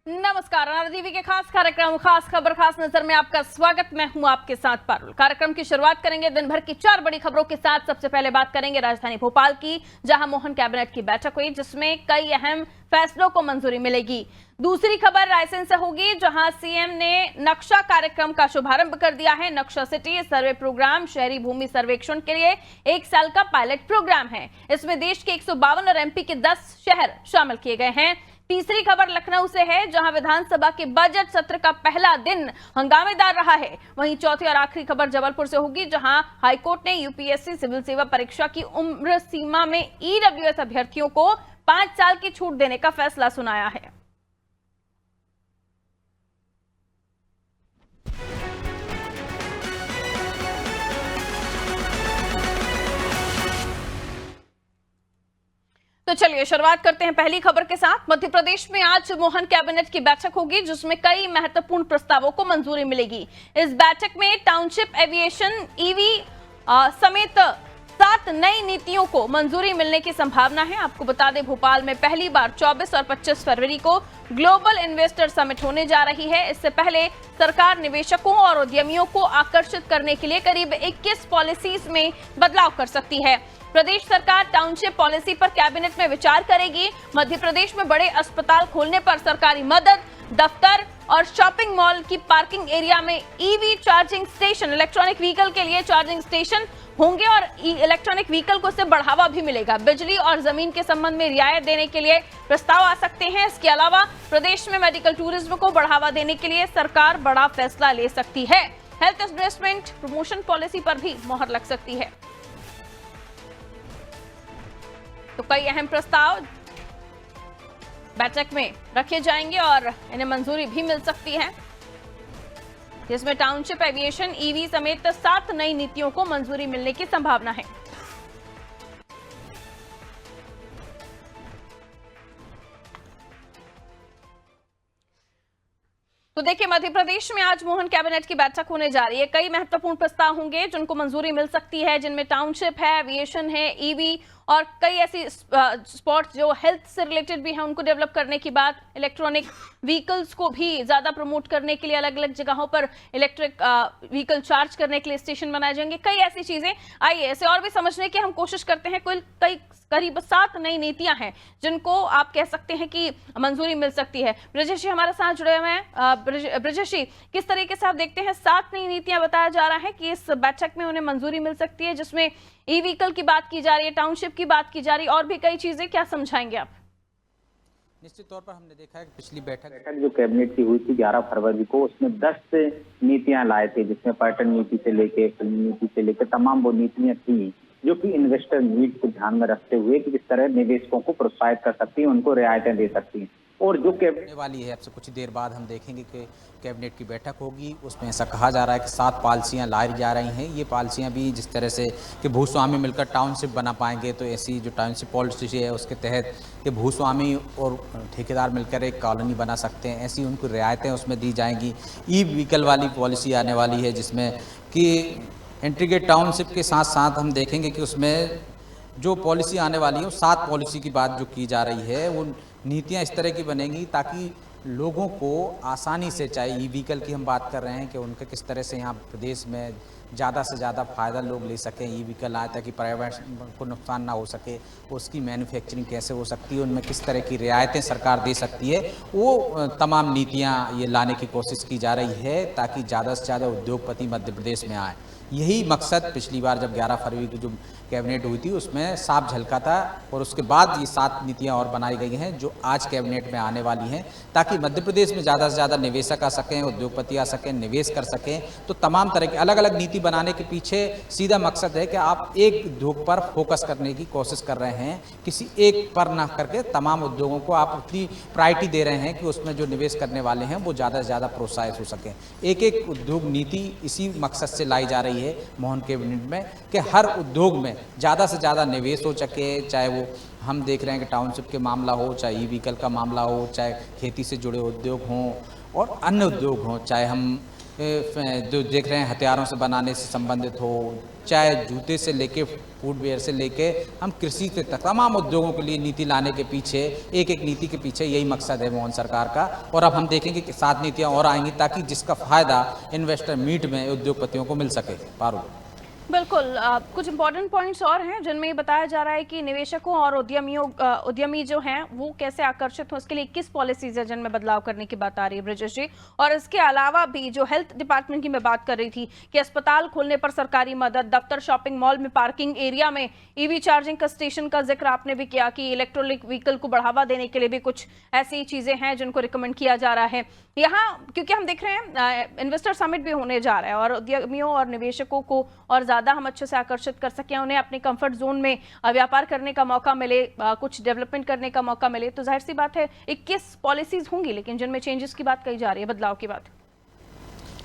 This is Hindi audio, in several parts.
नमस्कार, टीवी के खास कार्यक्रम खास खबर खास नजर में आपका स्वागत। मैं हूं आपके साथ पारुल। कार्यक्रम की शुरुआत करेंगे दिन भर की 4 बड़ी खबरों के साथ। सबसे पहले बात करेंगे राजधानी भोपाल की, जहां मोहन कैबिनेट की बैठक हुई, जिसमें कई अहम फैसलों को मंजूरी मिलेगी। दूसरी खबर रायसेन से होगी, जहां सीएम ने नक्शा कार्यक्रम का शुभारंभ कर दिया है। नक्शा सिटी सर्वे प्रोग्राम शहरी भूमि सर्वेक्षण के लिए 1 साल का पायलट प्रोग्राम है। इसमें देश के 152 और एमपी के 10 शहर शामिल किए गए हैं। तीसरी खबर लखनऊ से है, जहां विधानसभा के बजट सत्र का पहला दिन हंगामेदार रहा है। वहीं चौथी और आखिरी खबर जबलपुर से होगी, जहां हाईकोर्ट ने यूपीएससी सिविल सेवा परीक्षा की उम्र सीमा में ईडब्ल्यूएस अभ्यर्थियों को 5 साल की छूट देने का फैसला सुनाया है। तो चलिए शुरुआत करते हैं पहली खबर के साथ। मध्य प्रदेश में आज मोहन कैबिनेट की बैठक होगी, जिसमें कई महत्वपूर्ण प्रस्तावों को मंजूरी मिलेगी। इस बैठक में टाउनशिप एविएशन ईवी समेत 7 नई नीतियों को मंजूरी मिलने की संभावना है। आपको बता दें, भोपाल में पहली बार 24 और 25 फरवरी को ग्लोबल इन्वेस्टर समिट होने जा रही है। इससे पहले सरकार निवेशकों और उद्यमियों को आकर्षित करने के लिए करीब 21 पॉलिसीज में बदलाव कर सकती है। प्रदेश सरकार टाउनशिप पॉलिसी पर कैबिनेट में विचार करेगी। मध्य प्रदेश में बड़े अस्पताल खोलने पर सरकारी मदद, दफ्तर और शॉपिंग मॉल की पार्किंग एरिया में EV charging station, electronic vehicle के लिए चार्जिंग स्टेशन होंगे और इलेक्ट्रॉनिक व्हीकल को से बढ़ावा भी मिलेगा। बिजली और जमीन के संबंध में रियायत देने के लिए प्रस्ताव आ सकते हैं। इसके अलावा प्रदेश में मेडिकल टूरिज्म को बढ़ावा देने के लिए सरकार बड़ा फैसला ले सकती है। हेल्थ इन्वेस्टमेंट प्रमोशन पॉलिसी पर भी मोहर लग सकती है। तो कई अहम प्रस्ताव बैठक में रखे जाएंगे और इन्हें मंजूरी भी मिल सकती है, जिसमें टाउनशिप एविएशन ईवी समेत 7 नई नीतियों को मंजूरी मिलने की संभावना है। तो देखिए, मध्य प्रदेश में आज मोहन कैबिनेट की बैठक होने जा रही है। कई महत्वपूर्ण प्रस्ताव होंगे जिनको मंजूरी मिल सकती है, जिनमें टाउनशिप है, एविएशन है, ईवी और कई ऐसी स्पॉट्स जो हेल्थ से रिलेटेड भी हैं उनको डेवलप करने की बात। इलेक्ट्रॉनिक व्हीकल्स को भी ज्यादा प्रमोट करने के लिए अलग अलग जगहों पर इलेक्ट्रिक व्हीकल चार्ज करने के लिए स्टेशन बनाए जाएंगे। कई ऐसी चीजें। आइए इसे और भी समझने की हम कोशिश करते हैं। करीब 7 नई नीतियां हैं जिनको आप कह सकते हैं कि मंजूरी मिल सकती है। ब्रजेश जी हमारे साथ जुड़े हुए हैं। ब्रजेश जी, किस तरीके से आप देखते हैं 7 नई नीतियां बताया जा रहा है कि इस बैठक में उन्हें मंजूरी मिल सकती है, जिसमें ई व्हीकल की बात की जा रही है, टाउनशिप की बात की जा रही है और भी कई चीजें, क्या समझाएंगे आप? निश्चित तौर पर हमने देखा है कि पिछली बैठक जो कैबिनेट की हुई थी 11 फरवरी को, उसमें 10 नीतियां लाए थे, जिसमें पर्यटन नीति से लेके फिल्म नीति से लेके तमाम वो नीतियां थी जो कि इन्वेस्टर नीड को ध्यान में रखते हुए कि किस तरह निवेशकों को प्रोत्साहित कर सकती है, उनको रियायतें दे सकती हैं। और जो कैबिनेट वाली है, अब से कुछ ही देर बाद हम देखेंगे कि कैबिनेट की बैठक होगी। उसमें ऐसा कहा जा रहा है कि 7 पॉलिसियाँ लाई जा रही हैं। ये पॉलिसियाँ भी जिस तरह से कि भूस्वामी मिलकर टाउनशिप बना पाएंगे, तो ऐसी जो टाउनशिप पॉलिसी है उसके तहत कि भूस्वामी और ठेकेदार मिलकर एक कॉलोनी बना सकते हैं, ऐसी उनको रियायतें उसमें दी जाएंगी। ई व्हीकल वाली पॉलिसी आने वाली है, जिसमें कि इंटीग्रेटेड टाउनशिप के साथ साथ हम देखेंगे कि उसमें जो पॉलिसी आने वाली है, वो 7 पॉलिसी की बात जो की जा रही है, वो नीतियाँ इस तरह की बनेंगी ताकि लोगों को आसानी से, चाहे ई व्हीकल की हम बात कर रहे हैं कि उनका किस तरह से यहाँ प्रदेश में ज़्यादा से ज़्यादा फ़ायदा लोग ले सकें, ई व्हीकल आए ताकि पर्यावरण को नुकसान ना हो सके, उसकी मैन्युफैक्चरिंग कैसे हो सकती है, उनमें किस तरह की रियायतें सरकार दे सकती है, वो तमाम नीतियाँ ये लाने की कोशिश की जा रही है ताकि ज़्यादा से ज़्यादा उद्योगपति मध्य प्रदेश में आए। यही मकसद पिछली बार जब 11 फरवरी को जो कैबिनेट हुई थी उसमें साफ झलका था, और उसके बाद ये 7 नीतियां और बनाई गई हैं जो आज कैबिनेट में आने वाली हैं, ताकि मध्य प्रदेश में ज़्यादा से ज़्यादा निवेशक आ सकें, उद्योगपति आ सकें, निवेश कर सकें। तो तमाम तरह की अलग अलग नीति बनाने के पीछे सीधा मकसद है कि आप एक उद्योग पर फोकस करने की कोशिश कर रहे हैं, किसी एक पर ना करके तमाम उद्योगों को आप उतनी प्रायोरिटी दे रहे हैं कि उसमें जो निवेश करने वाले हैं वो ज़्यादा से ज़्यादा प्रोत्साहित हो सकें। एक एक उद्योग नीति इसी मकसद से लाई जा रही है मोहन कैबिनेट में कि हर उद्योग में ज़्यादा से ज़्यादा निवेश हो सके, चाहे वो हम देख रहे हैं कि टाउनशिप के मामला हो, चाहे ई व्हीकल का मामला हो, चाहे खेती से जुड़े उद्योग हों और अन्य उद्योग हों, चाहे हम जो देख रहे हैं हथियारों से बनाने से संबंधित हो, चाहे जूते से लेके फुटवेयर से लेके हम कृषि से तक तमाम उद्योगों के लिए नीति लाने के पीछे एक नीति के पीछे यही मकसद है मोहन सरकार का। और अब हम देखेंगे कि 7 नीतियां और आएंगी ताकि जिसका फायदा इन्वेस्टर मीट में उद्योगपतियों को मिल सके। पारुल, बिल्कुल, कुछ इंपॉर्टेंट पॉइंट्स और हैं जिनमें ये बताया जा रहा है कि निवेशकों और उद्यमी जो हैं वो कैसे आकर्षित हो, इसके लिए 21 पॉलिसीज है जिनमें बदलाव करने की बात आ रही है ब्रजेश जी। और इसके अलावा भी जो हेल्थ डिपार्टमेंट की मैं बात कर रही थी कि अस्पताल खोलने पर सरकारी मदद, दफ्तर, शॉपिंग मॉल में पार्किंग एरिया में ईवी चार्जिंग का स्टेशन का जिक्र आपने भी किया कि इलेक्ट्रिक व्हीकल को बढ़ावा देने के लिए भी कुछ ऐसी चीजें हैं जिनको रिकमेंड किया जा रहा है यहाँ, क्योंकि हम देख रहे हैं इन्वेस्टर समिट भी होने जा रहा है और उद्यमियों और निवेशकों को और ज्यादा हम अच्छे से आकर्षित कर सकें, उन्हें अपने कंफर्ट जोन में व्यापार करने का मौका मिले, कुछ डेवलपमेंट करने का मौका मिले, तो जाहिर सी बात है 21 पॉलिसीज होंगी लेकिन जिनमें चेंजेस की बात कही जा रही है, बदलाव की बात।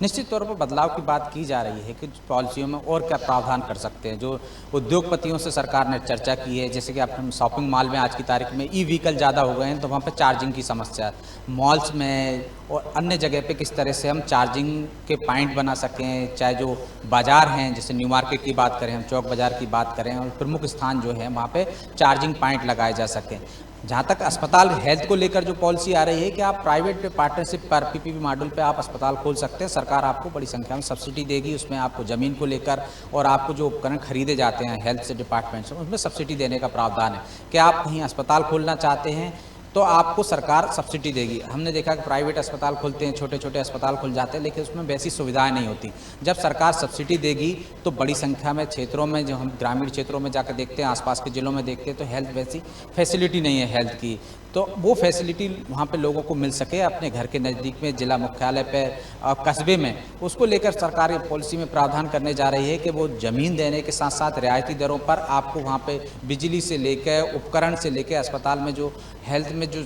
निश्चित तौर पर बदलाव की बात की जा रही है कि पॉलिसियों में और क्या प्रावधान कर सकते हैं। जो उद्योगपतियों से सरकार ने चर्चा की है, जैसे कि आप शॉपिंग मॉल में आज की तारीख में ई व्हीकल ज़्यादा हो गए हैं तो वहाँ पर चार्जिंग की समस्या, मॉल्स में और अन्य जगह पे किस तरह से हम चार्जिंग के पॉइंट बना सकें, चाहे जो बाज़ार हैं जैसे न्यू मार्केट की बात करें, हम चौक बाज़ार की बात करें, और प्रमुख स्थान जो है वहाँ पे चार्जिंग पॉइंट लगाए जा सकें। जहाँ तक अस्पताल हेल्थ को लेकर जो पॉलिसी आ रही है कि आप प्राइवेट पार्टनरशिप पर पीपीपी मॉडल पे आप अस्पताल खोल सकते हैं, सरकार आपको बड़ी संख्या में सब्सिडी देगी, उसमें आपको ज़मीन को लेकर और आपको जो उपकरण खरीदे जाते हैं हेल्थ से डिपार्टमेंट से उसमें सब्सिडी देने का प्रावधान है कि आप कहीं अस्पताल खोलना चाहते हैं तो आपको सरकार सब्सिडी देगी। हमने देखा कि प्राइवेट अस्पताल खुलते हैं, छोटे छोटे अस्पताल खुल जाते हैं लेकिन उसमें वैसी सुविधाएं नहीं होती। जब सरकार सब्सिडी देगी तो बड़ी संख्या में क्षेत्रों में, जो हम ग्रामीण क्षेत्रों में जाकर देखते हैं, आसपास के जिलों में देखते हैं तो हेल्थ वैसी फैसिलिटी नहीं है हेल्थ की, तो वो फैसिलिटी वहाँ पे लोगों को मिल सके अपने घर के नज़दीक में, जिला मुख्यालय पर, कस्बे में, उसको लेकर सरकार ये पॉलिसी में प्रावधान करने जा रही है कि वो ज़मीन देने के साथ साथ रियायती दरों पर आपको वहाँ पे बिजली से लेकर उपकरण से लेकर अस्पताल में जो हेल्थ में जो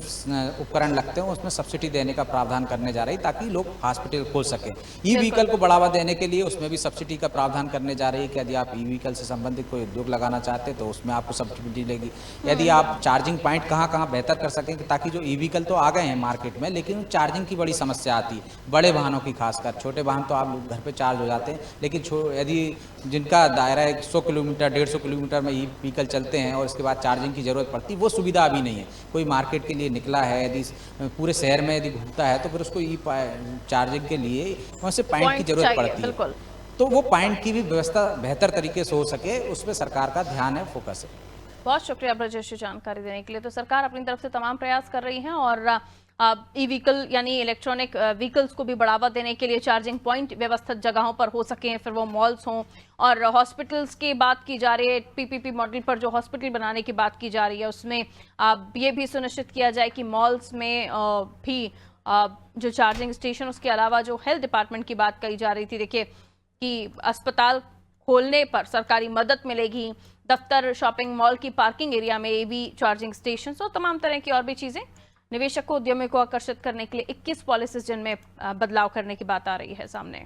उपकरण लगते हैं उसमें सब्सिडी देने का प्रावधान करने जा रही है ताकि लोग हॉस्पिटल खोल सकें। ई व्हीकल को बढ़ावा देने के लिए उसमें भी सब्सिडी का प्रावधान करने जा रही है कि यदि आप ई व्हीकल से संबंधित कोई उद्योग लगाना चाहते हैं तो उसमें आपको सब्सिडी मिलेगी। यदि आप चार्जिंग पॉइंट कहाँ बेहतर कर सकें ताकि जो ई व्हीकल तो आ गए हैं मार्केट में लेकिन चार्जिंग की बड़ी समस्या आती है बड़े वाहनों की, खासकर छोटे वाहन तो आप घर पे चार्ज हो जाते हैं लेकिन यदि जिनका दायरा 100 किलोमीटर 150 किलोमीटर में ई व्हीकल चलते हैं और इसके बाद चार्जिंग की ज़रूरत पड़ती है, वो सुविधा अभी नहीं है। कोई मार्केट के लिए निकला है, यदि पूरे शहर में यदि घूमता है तो फिर उसको ई चार्जिंग के लिए वहाँ से पॉइंट की ज़रूरत पड़ती है, तो वो पॉइंट की भी व्यवस्था बेहतर तरीके से हो सके उस पर सरकार का ध्यान है, फोकस है। बहुत शुक्रिया ब्रजेश जानकारी देने के लिए। तो सरकार अपनी तरफ से तमाम प्रयास कर रही है और ई व्हीकल यानी इलेक्ट्रॉनिक व्हीकल्स को भी बढ़ावा देने के लिए चार्जिंग पॉइंट व्यवस्थित जगहों पर हो सकें, फिर वो मॉल्स हों, और हॉस्पिटल्स की बात की जा रही है, पीपीपी मॉडल पर जो हॉस्पिटल बनाने की बात की जा रही है उसमें ये भी सुनिश्चित किया जाए कि मॉल्स में भी जो चार्जिंग स्टेशन, उसके अलावा जो हेल्थ डिपार्टमेंट की बात कही जा रही थी, देखिए कि अस्पताल खोलने पर सरकारी मदद मिलेगी, दफ्तर, शॉपिंग मॉल की पार्किंग एरिया में ईवी चार्जिंग स्टेशन और तमाम तरह की और भी चीजें निवेशकों, उद्यमियों को आकर्षित करने के लिए 21 पॉलिसीज जिनमें बदलाव करने की बात आ रही है सामने।